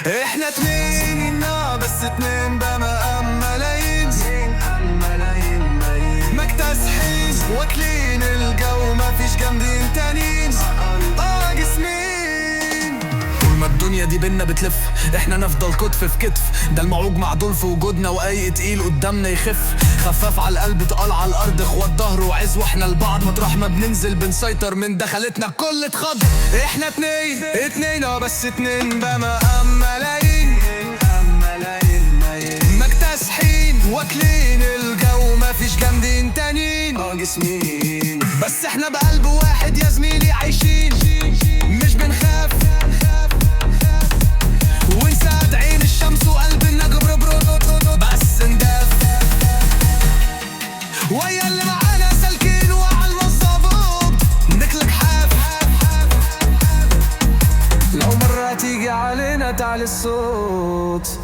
احنا اتنين بس اتنين بمقام ملايين، مكتسحين واكلين الجو، مفيش جامدين تانيين جسمين. طول ما الدنيا دي بينا بتلف احنا نفضل كتف في كتف، ده الموعوج معدول في وجودنا واي تقيل قدامنا يخف. خفاف على القلب تقال على الارض، اخوات ظهر وعز واحنا لبعض، مطرح ما بننزل بنسيطر من دخلتنا الكل اتخض. احنا اتنين بس اتنين بمقام ملايين، مكتسحين واكلين الجو، مفيش جامدين تانيين جسمين. بس احنا بقلب واحد يا زميلي عايشين، مش بنخاف ونساعد عين الشمس وقلبنا جبر بس نداف. ويا اللي معانا سالكين وعلى الظبط نكلك حاف، لو مرة تيجي علينا تعلي الصوت.